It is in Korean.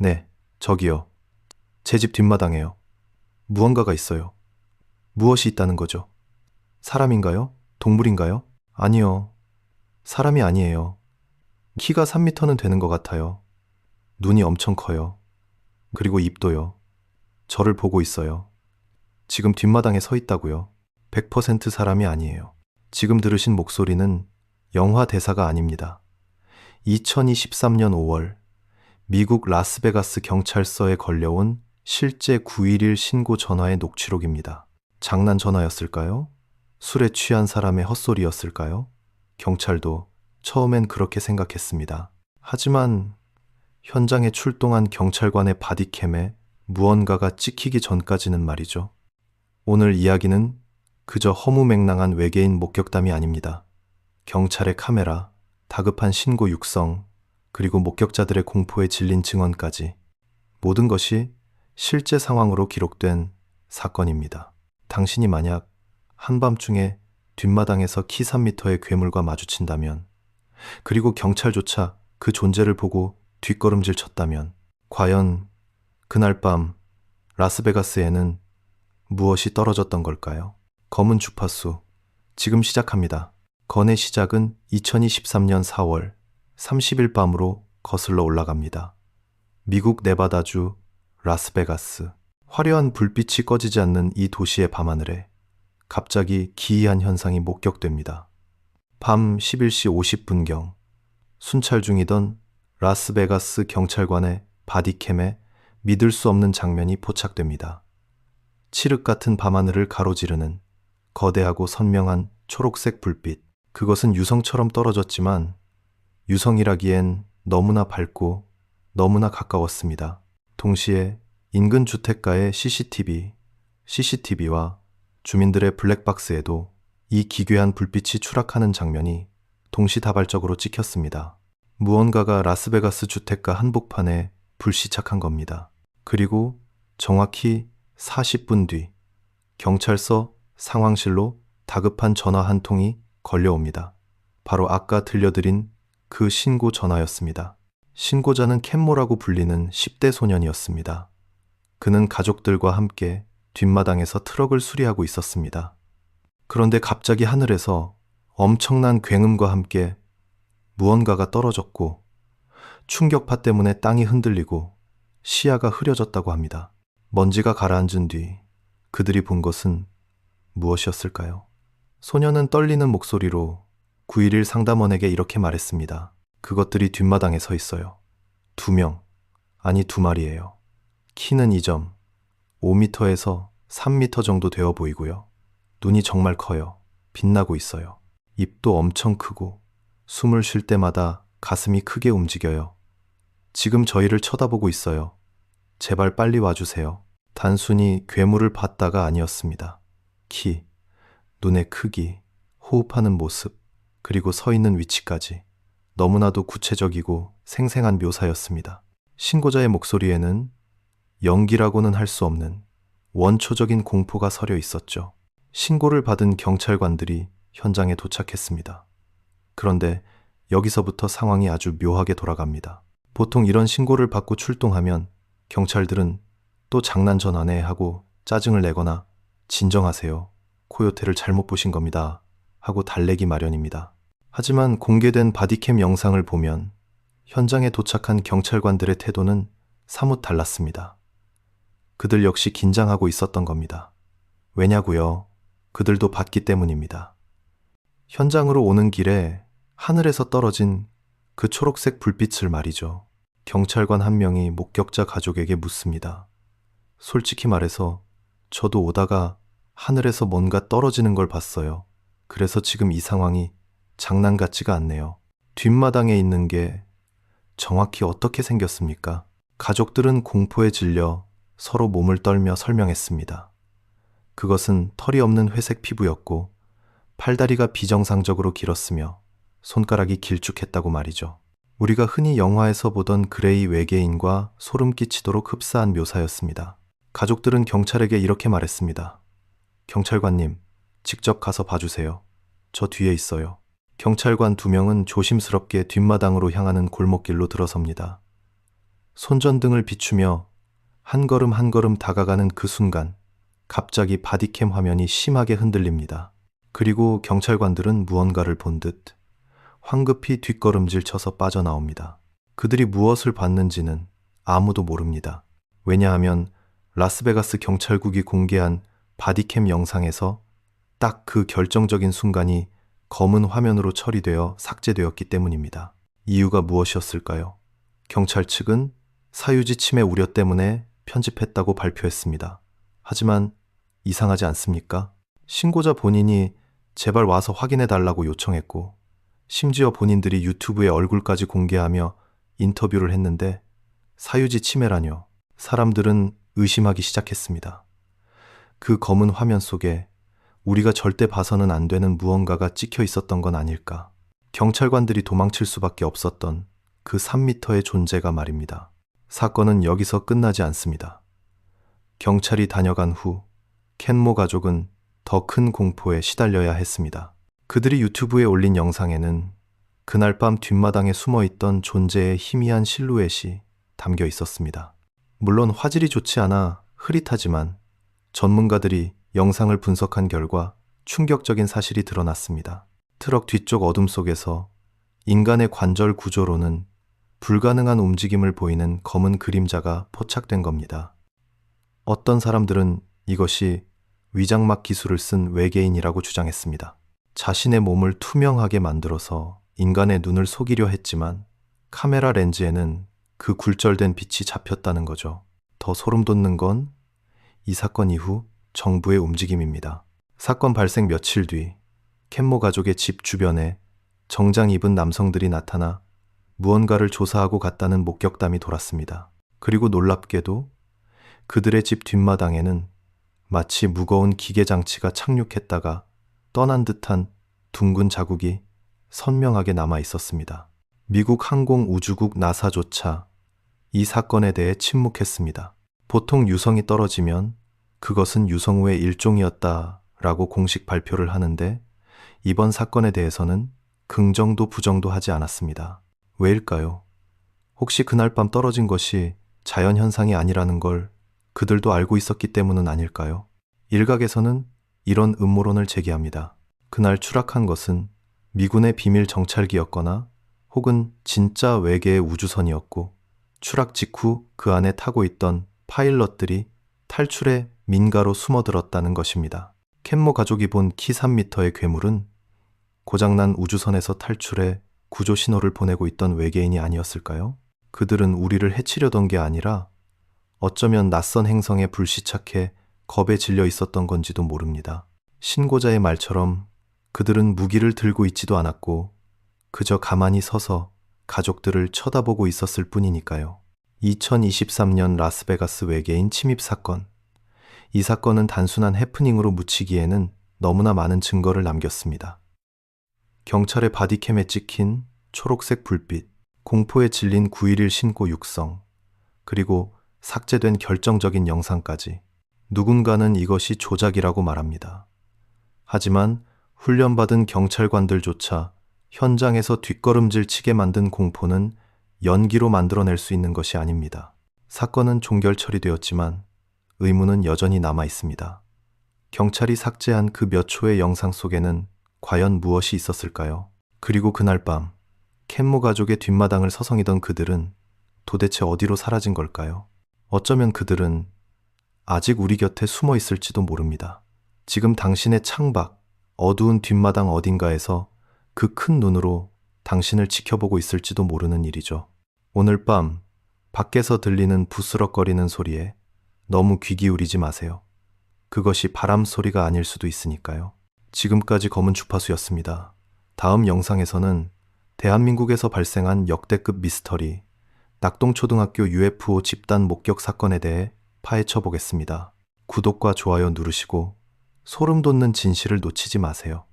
네, 저기요. 제 집 뒷마당에요. 무언가가 있어요. 무엇이 있다는 거죠? 사람인가요? 동물인가요? 아니요. 사람이 아니에요. 키가 3미터는 되는 것 같아요. 눈이 엄청 커요. 그리고 입도요. 저를 보고 있어요. 지금 뒷마당에 서 있다고요. 100% 사람이 아니에요. 지금 들으신 목소리는 영화 대사가 아닙니다. 2023년 5월 미국 라스베가스 경찰서에 걸려온 실제 911 신고 전화의 녹취록입니다. 장난 전화였을까요? 술에 취한 사람의 헛소리였을까요? 경찰도 처음엔 그렇게 생각했습니다. 하지만 현장에 출동한 경찰관의 바디캠에 무언가가 찍히기 전까지는 말이죠. 오늘 이야기는 그저 허무맹랑한 외계인 목격담이 아닙니다. 경찰의 카메라, 다급한 신고 육성, 그리고 목격자들의 공포에 질린 증언까지 모든 것이 실제 상황으로 기록된 사건입니다. 당신이 만약 한밤중에 뒷마당에서 키 3미터의 괴물과 마주친다면, 그리고 경찰조차 그 존재를 보고 뒷걸음질 쳤다면, 과연 그날 밤 라스베가스에는 무엇이 떨어졌던 걸까요? 검은 주파수, 지금 시작합니다. 건의 시작은 2023년 4월 30일 밤으로 거슬러 올라갑니다. 미국 네바다주 라스베가스. 화려한 불빛이 꺼지지 않는 이 도시의 밤하늘에 갑자기 기이한 현상이 목격됩니다. 밤 11시 50분경 순찰 중이던 라스베가스 경찰관의 바디캠에 믿을 수 없는 장면이 포착됩니다. 칠흑 같은 밤하늘을 가로지르는 거대하고 선명한 초록색 불빛. 그것은 유성처럼 떨어졌지만 유성이라기엔 너무나 밝고 너무나 가까웠습니다. 동시에 인근 주택가의 CCTV와 주민들의 블랙박스에도 이 기괴한 불빛이 추락하는 장면이 동시다발적으로 찍혔습니다. 무언가가 라스베가스 주택가 한복판에 불시착한 겁니다. 그리고 정확히 40분 뒤 경찰서 상황실로 다급한 전화 한 통이 걸려옵니다. 바로 아까 들려드린 그 신고 전화였습니다. 신고자는 캔모라고 불리는 10대 소년이었습니다. 그는 가족들과 함께 뒷마당에서 트럭을 수리하고 있었습니다. 그런데 갑자기 하늘에서 엄청난 굉음과 함께 무언가가 떨어졌고 충격파 때문에 땅이 흔들리고 시야가 흐려졌다고 합니다. 먼지가 가라앉은 뒤 그들이 본 것은 무엇이었을까요? 소년은 떨리는 목소리로 911 상담원에게 이렇게 말했습니다. 그것들이 뒷마당에 서 있어요. 2명, 아니 2마리예요. 키는 2점, 5m에서 3m 정도 되어 보이고요. 눈이 정말 커요. 빛나고 있어요. 입도 엄청 크고 숨을 쉴 때마다 가슴이 크게 움직여요. 지금 저희를 쳐다보고 있어요. 제발 빨리 와주세요. 단순히 괴물을 봤다가 아니었습니다. 키, 눈의 크기, 호흡하는 모습, 그리고 서 있는 위치까지 너무나도 구체적이고 생생한 묘사였습니다. 신고자의 목소리에는 연기라고는 할 수 없는 원초적인 공포가 서려 있었죠. 신고를 받은 경찰관들이 현장에 도착했습니다. 그런데 여기서부터 상황이 아주 묘하게 돌아갑니다. 보통 이런 신고를 받고 출동하면 경찰들은 또 장난 전화네 하고 짜증을 내거나 진정하세요. 코요테를 잘못 보신 겁니다. 하고 달래기 마련입니다. 하지만 공개된 바디캠 영상을 보면 현장에 도착한 경찰관들의 태도는 사뭇 달랐습니다. 그들 역시 긴장하고 있었던 겁니다. 왜냐고요? 그들도 봤기 때문입니다. 현장으로 오는 길에 하늘에서 떨어진 그 초록색 불빛을 말이죠. 경찰관 한 명이 목격자 가족에게 묻습니다. 솔직히 말해서 저도 오다가 하늘에서 뭔가 떨어지는 걸 봤어요. 그래서 지금 이 상황이 장난 같지가 않네요. 뒷마당에 있는 게 정확히 어떻게 생겼습니까? 가족들은 공포에 질려 서로 몸을 떨며 설명했습니다. 그것은 털이 없는 회색 피부였고 팔다리가 비정상적으로 길었으며 손가락이 길쭉했다고 말이죠. 우리가 흔히 영화에서 보던 그레이 외계인과 소름 끼치도록 흡사한 묘사였습니다. 가족들은 경찰에게 이렇게 말했습니다. 경찰관님, 직접 가서 봐주세요. 저 뒤에 있어요. 경찰관 2명은 조심스럽게 뒷마당으로 향하는 골목길로 들어섭니다. 손전등을 비추며 한 걸음 한 걸음 다가가는 그 순간 갑자기 바디캠 화면이 심하게 흔들립니다. 그리고 경찰관들은 무언가를 본 듯 황급히 뒷걸음질 쳐서 빠져나옵니다. 그들이 무엇을 봤는지는 아무도 모릅니다. 왜냐하면 라스베가스 경찰국이 공개한 바디캠 영상에서 딱 그 결정적인 순간이 검은 화면으로 처리되어 삭제되었기 때문입니다. 이유가 무엇이었을까요? 경찰 측은 사유지 침해 우려 때문에 편집했다고 발표했습니다. 하지만 이상하지 않습니까? 신고자 본인이 제발 와서 확인해 달라고 요청했고, 심지어 본인들이 유튜브에 얼굴까지 공개하며 인터뷰를 했는데 사유지 침해라뇨. 사람들은 의심하기 시작했습니다. 그 검은 화면 속에 우리가 절대 봐서는 안 되는 무언가가 찍혀 있었던 건 아닐까. 경찰관들이 도망칠 수밖에 없었던 그 3미터의 존재가 말입니다. 사건은 여기서 끝나지 않습니다. 경찰이 다녀간 후 켄모 가족은 더 큰 공포에 시달려야 했습니다. 그들이 유튜브에 올린 영상에는 그날 밤 뒷마당에 숨어있던 존재의 희미한 실루엣이 담겨 있었습니다. 물론 화질이 좋지 않아 흐릿하지만 전문가들이 영상을 분석한 결과 충격적인 사실이 드러났습니다. 트럭 뒤쪽 어둠 속에서 인간의 관절 구조로는 불가능한 움직임을 보이는 검은 그림자가 포착된 겁니다. 어떤 사람들은 이것이 위장막 기술을 쓴 외계인이라고 주장했습니다. 자신의 몸을 투명하게 만들어서 인간의 눈을 속이려 했지만 카메라 렌즈에는 그 굴절된 빛이 잡혔다는 거죠. 더 소름 돋는 건 이 사건 이후 정부의 움직임입니다. 사건 발생 며칠 뒤 켄모 가족의 집 주변에 정장 입은 남성들이 나타나 무언가를 조사하고 갔다는 목격담이 돌았습니다. 그리고 놀랍게도 그들의 집 뒷마당에는 마치 무거운 기계 장치가 착륙했다가 떠난 듯한 둥근 자국이 선명하게 남아 있었습니다. 미국 항공우주국 나사조차 이 사건에 대해 침묵했습니다. 보통 유성이 떨어지면 그것은 유성우의 일종이었다라고 공식 발표를 하는데 이번 사건에 대해서는 긍정도 부정도 하지 않았습니다. 왜일까요? 혹시 그날 밤 떨어진 것이 자연현상이 아니라는 걸 그들도 알고 있었기 때문은 아닐까요? 일각에서는 이런 음모론을 제기합니다. 그날 추락한 것은 미군의 비밀 정찰기였거나 혹은 진짜 외계의 우주선이었고 추락 직후 그 안에 타고 있던 파일럿들이 탈출에 민가로 숨어들었다는 것입니다. 켄모 가족이 본 키 3m의 괴물은 고장난 우주선에서 탈출해 구조 신호를 보내고 있던 외계인이 아니었을까요? 그들은 우리를 해치려던 게 아니라 어쩌면 낯선 행성에 불시착해 겁에 질려 있었던 건지도 모릅니다. 신고자의 말처럼 그들은 무기를 들고 있지도 않았고 그저 가만히 서서 가족들을 쳐다보고 있었을 뿐이니까요. 2023년 라스베가스 외계인 침입 사건. 이 사건은 단순한 해프닝으로 묻히기에는 너무나 많은 증거를 남겼습니다. 경찰의 바디캠에 찍힌 초록색 불빛, 공포에 질린 911 신고 육성, 그리고 삭제된 결정적인 영상까지. 누군가는 이것이 조작이라고 말합니다. 하지만 훈련받은 경찰관들조차 현장에서 뒷걸음질 치게 만든 공포는 연기로 만들어낼 수 있는 것이 아닙니다. 사건은 종결 처리되었지만 의문은 여전히 남아 있습니다. 경찰이 삭제한 그 몇 초의 영상 속에는 과연 무엇이 있었을까요? 그리고 그날 밤 켄모 가족의 뒷마당을 서성이던 그들은 도대체 어디로 사라진 걸까요? 어쩌면 그들은 아직 우리 곁에 숨어 있을지도 모릅니다. 지금 당신의 창밖, 어두운 뒷마당 어딘가에서 그 큰 눈으로 당신을 지켜보고 있을지도 모르는 일이죠. 오늘 밤 밖에서 들리는 부스럭거리는 소리에 너무 귀 기울이지 마세요. 그것이 바람 소리가 아닐 수도 있으니까요. 지금까지 검은 주파수였습니다. 다음 영상에서는 대한민국에서 발생한 역대급 미스터리, 낙동초등학교 UFO 집단 목격 사건에 대해 파헤쳐 보겠습니다. 구독과 좋아요 누르시고 소름 돋는 진실을 놓치지 마세요.